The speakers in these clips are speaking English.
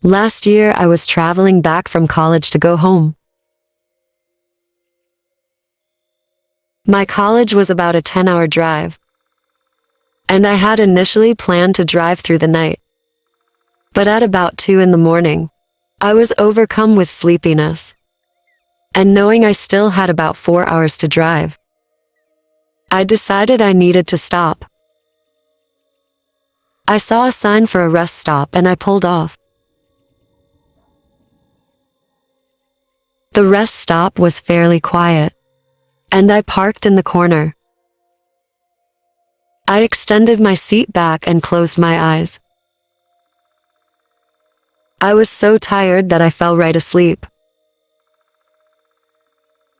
Last year, I was traveling back from college to go home. My college was about a 10-hour drive, and I had initially planned to drive through the night. But at about 2 in the morning, I was overcome with sleepiness, and knowing I still had about 4 hours to drive, I decided I needed to stop. I saw a sign for a rest stop and I pulled off. The rest stop was fairly quiet, and I parked in the corner. I extended my seat back and closed my eyes. I was so tired that I fell right asleep.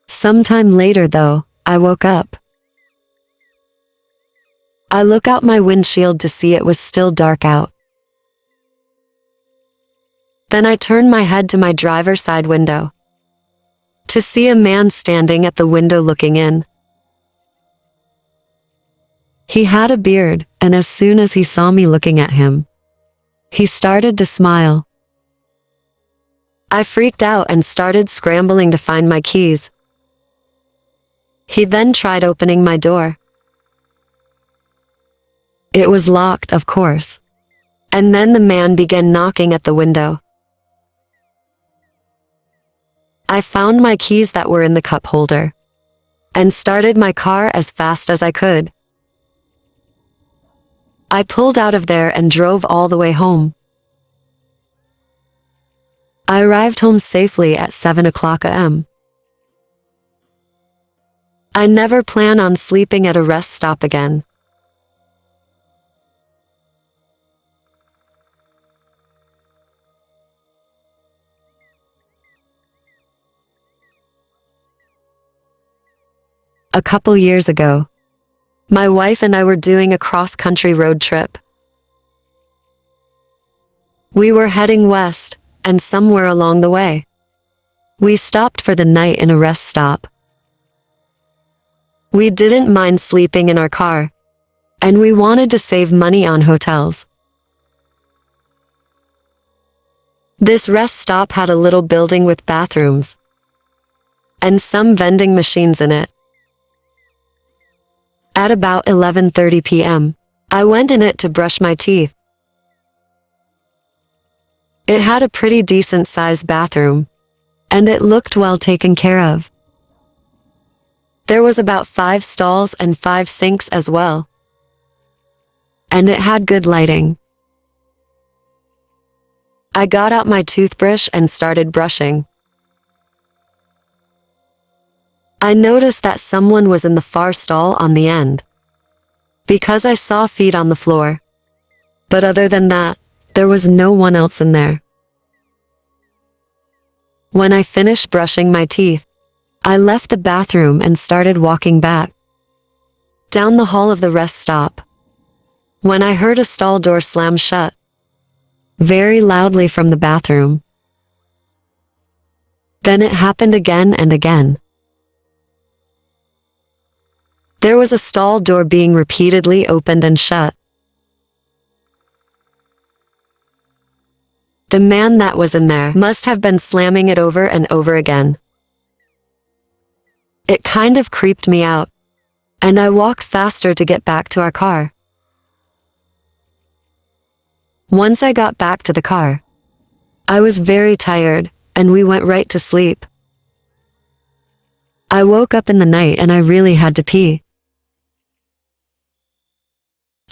Sometime later, though, I woke up. I look out my windshield to see it was still dark out. Then I turned my head to my driver's side window to see a man standing at the window looking in. He had a beard, and as soon as he saw me looking at him, he started to smile. I freaked out and started scrambling to find my keys. He then tried opening my door. It was locked, of course, and then the man began knocking at the window. I found my keys that were in the cup holder and started my car as fast as I could. I pulled out of there and drove all the way home. I arrived home safely at 7 o'clock a.m. I never plan on sleeping at a rest stop again. A couple years ago, my wife and I were doing a cross-country road trip. We were heading west, and somewhere along the way, we stopped for the night in a rest stop. We didn't mind sleeping in our car, and we wanted to save money on hotels. This rest stop had a little building with bathrooms and some vending machines in it. At about 11:30 p.m., I went in it to brush my teeth. It had a pretty decent-sized bathroom, and it looked well taken care of. There was about 5 stalls and 5 sinks as well, and it had good lighting. I got out my toothbrush and started brushing. I noticed that someone was in the far stall on the end, because I saw feet on the floor. But other than that, there was no one else in there. When I finished brushing my teeth, I left the bathroom and started walking back down the hall of the rest stop, when I heard a stall door slam shut very loudly from the bathroom. Then it happened again and again. There was a stall door being repeatedly opened and shut. The man that was in there must have been slamming it over and over again. It kind of creeped me out, and I walked faster to get back to our car. Once I got back to the car, I was very tired, and we went right to sleep. I woke up in the night and I really had to pee.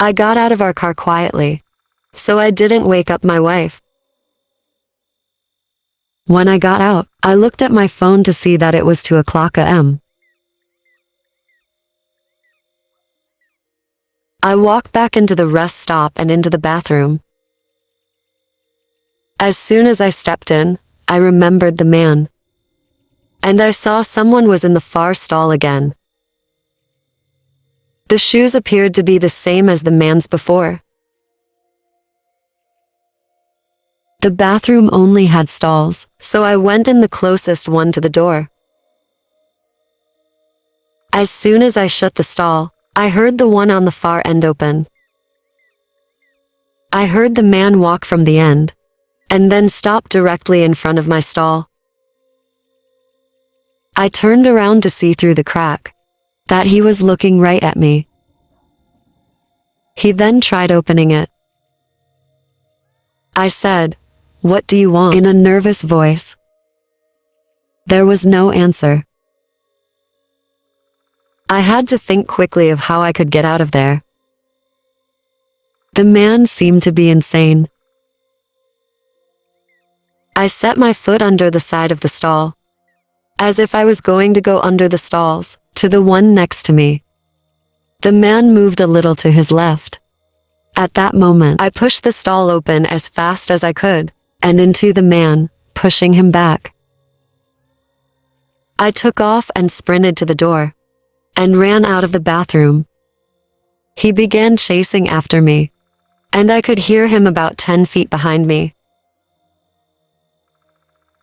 I got out of our car quietly, so I didn't wake up my wife. When I got out, I looked at my phone to see that it was 2 o'clock a.m. I walked back into the rest stop and into the bathroom. As soon as I stepped in, I remembered the man, and I saw someone was in the far stall again. The shoes appeared to be the same as the man's before. The bathroom only had stalls, so I went in the closest one to the door. As soon as I shut the stall, I heard the one on the far end open. I heard the man walk from the end, and then stopped directly in front of my stall. I turned around to see through the crack that he was looking right at me. He then tried opening it. I said, "What do you want?" in a nervous voice. There was no answer. I had to think quickly of how I could get out of there. The man seemed to be insane. I set my foot under the side of the stall, as if I was going to go under the stalls, to the one next to me. The man moved a little to his left. At that moment, I pushed the stall open as fast as I could, and into the man, pushing him back. I took off and sprinted to the door, and ran out of the bathroom. He began chasing after me, and I could hear him about 10 feet behind me.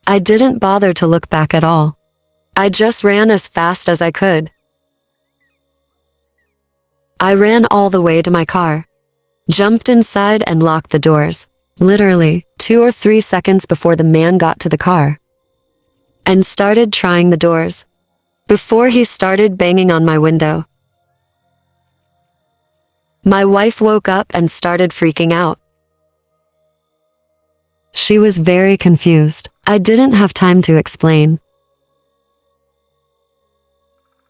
I didn't bother to look back at all. I just ran as fast as I could. I ran all the way to my car, jumped inside and locked the doors, literally 2 or 3 seconds before the man got to the car, and started trying the doors, before he started banging on my window. My wife woke up and started freaking out. She was very confused. I didn't have time to explain.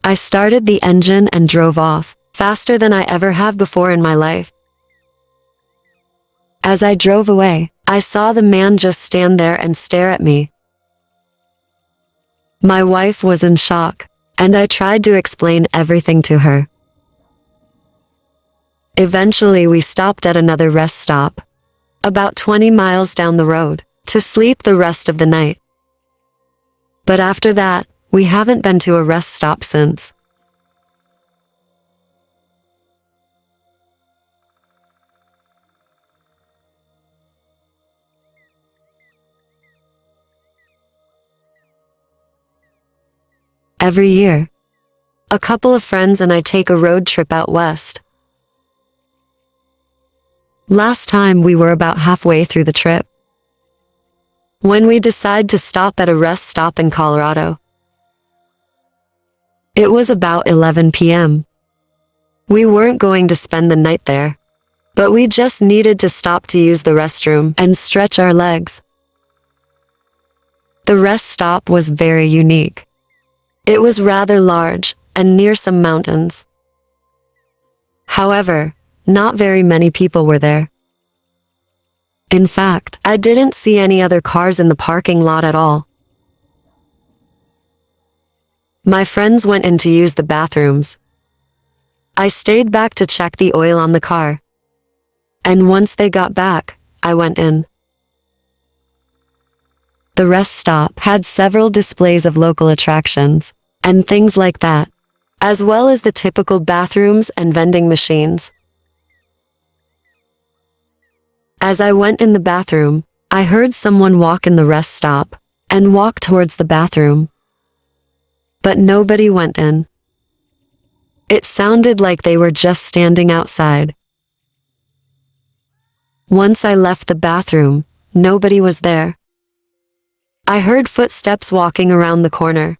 I started the engine and drove off, faster than I ever have before in my life. As I drove away, I saw the man just stand there and stare at me. My wife was in shock, and I tried to explain everything to her. Eventually, we stopped at another rest stop, about 20 miles down the road, to sleep the rest of the night. But after that, we haven't been to a rest stop since. Every year, a couple of friends and I take a road trip out west. Last time we were about halfway through the trip when we decide to stop at a rest stop in Colorado. It was about 11 p.m. We weren't going to spend the night there, but we just needed to stop to use the restroom and stretch our legs. The rest stop was very unique. It was rather large and near some mountains. However, not very many people were there. In fact, I didn't see any other cars in the parking lot at all. My friends went in to use the bathrooms. I stayed back to check the oil on the car. And once they got back, I went in. The rest stop had several displays of local attractions and things like that, as well as the typical bathrooms and vending machines. As I went in the bathroom, I heard someone walk in the rest stop and walk towards the bathroom. But nobody went in. It sounded like they were just standing outside. Once I left the bathroom, nobody was there. I heard footsteps walking around the corner.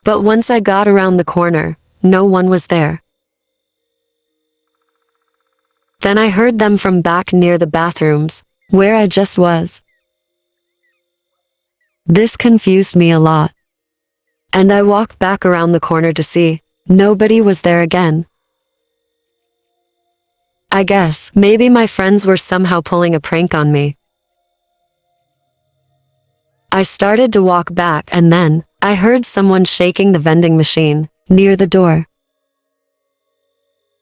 But once I got around the corner, no one was there. Then I heard them from back near the bathrooms, where I just was. This confused me a lot. And I walked back around the corner to see. Nobody was there again. I guess maybe my friends were somehow pulling a prank on me. I started to walk back and then I heard someone shaking the vending machine near the door.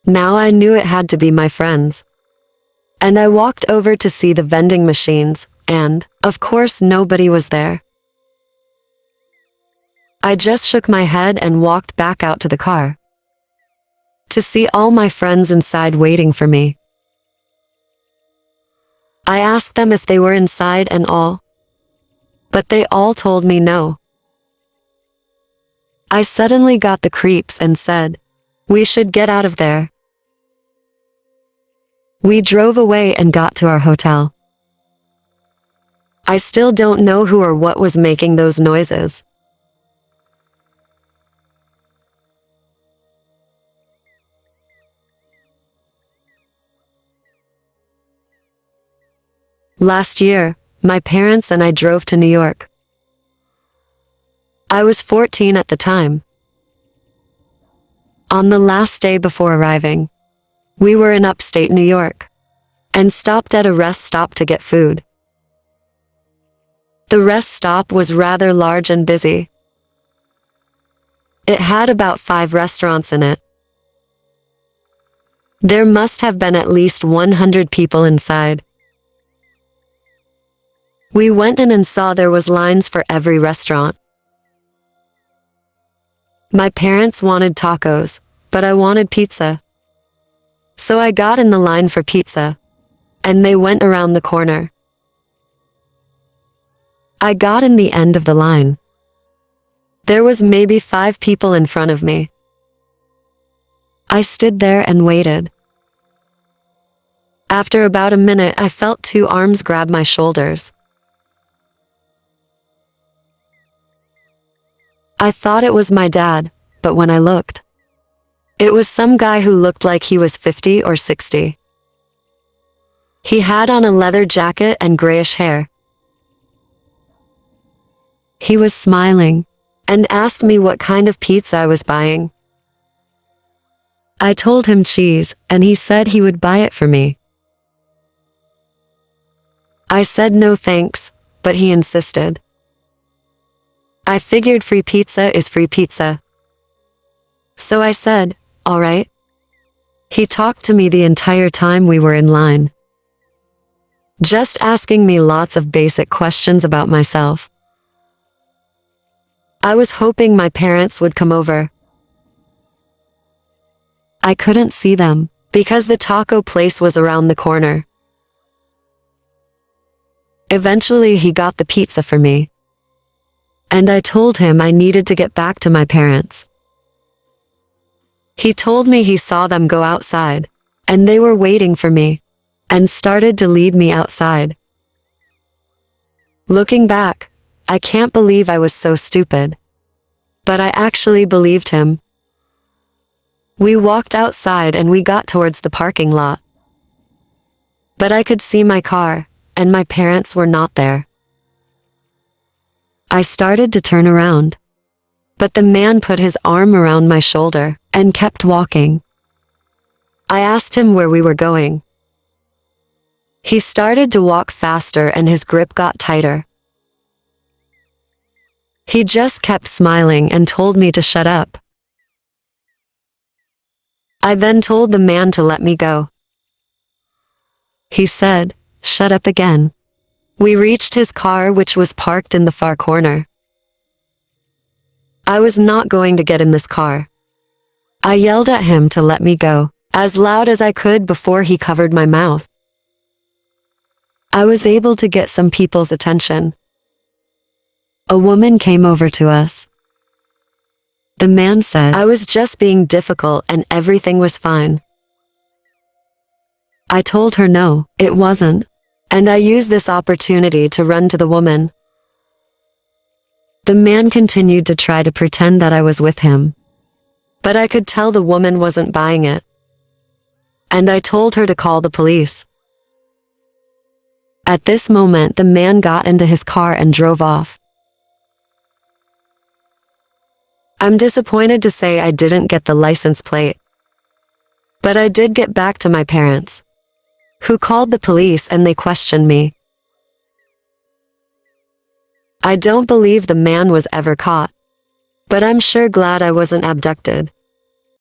Now I knew it had to be my friends. And I walked over to see the vending machines, and, of course, nobody was there. I just shook my head and walked back out to the car to see all my friends inside waiting for me. I asked them if they were inside and all, but they all told me no. I suddenly got the creeps and said, "We should get out of there." We drove away and got to our hotel. I still don't know who or what was making those noises. Last year, my parents and I drove to New York. I was 14 at the time. On the last day before arriving, we were in upstate New York and stopped at a rest stop to get food. The rest stop was rather large and busy. It had about 5 restaurants in it. There must have been at least 100 people inside. We went in and saw there was lines for every restaurant. My parents wanted tacos, but I wanted pizza. So I got in the line for pizza, and they went around the corner. I got in the end of the line. There was maybe 5 people in front of me. I stood there and waited. After about a minute, I felt 2 arms grab my shoulders. I thought it was my dad, but when I looked, it was some guy who looked like he was 50 or 60. He had on a leather jacket and grayish hair. He was smiling and asked me what kind of pizza I was buying. I told him cheese, and he said he would buy it for me. I said no thanks, but he insisted. I figured free pizza is free pizza. So I said, all right. He talked to me the entire time we were in line, just asking me lots of basic questions about myself. I was hoping my parents would come over. I couldn't see them because the taco place was around the corner. Eventually, he got the pizza for me, and I told him I needed to get back to my parents. He told me he saw them go outside, and they were waiting for me, and started to lead me outside. Looking back, I can't believe I was so stupid. But I actually believed him. We walked outside and we got towards the parking lot. But I could see my car, and my parents were not there. I started to turn around, but the man put his arm around my shoulder and kept walking. I asked him where we were going. He started to walk faster and his grip got tighter. He just kept smiling and told me to shut up. I then told the man to let me go. He said, shut up again. We reached his car, which was parked in the far corner. I was not going to get in this car. I yelled at him to let me go, as loud as I could before he covered my mouth. I was able to get some people's attention. A woman came over to us. The man said I was just being difficult and everything was fine. I told her no, it wasn't, and I used this opportunity to run to the woman. The man continued to try to pretend that I was with him, but I could tell the woman wasn't buying it. And I told her to call the police. At this moment, the man got into his car and drove off. I'm disappointed to say I didn't get the license plate. But I did get back to my parents, who called the police and they questioned me. I don't believe the man was ever caught, but I'm sure glad I wasn't abducted.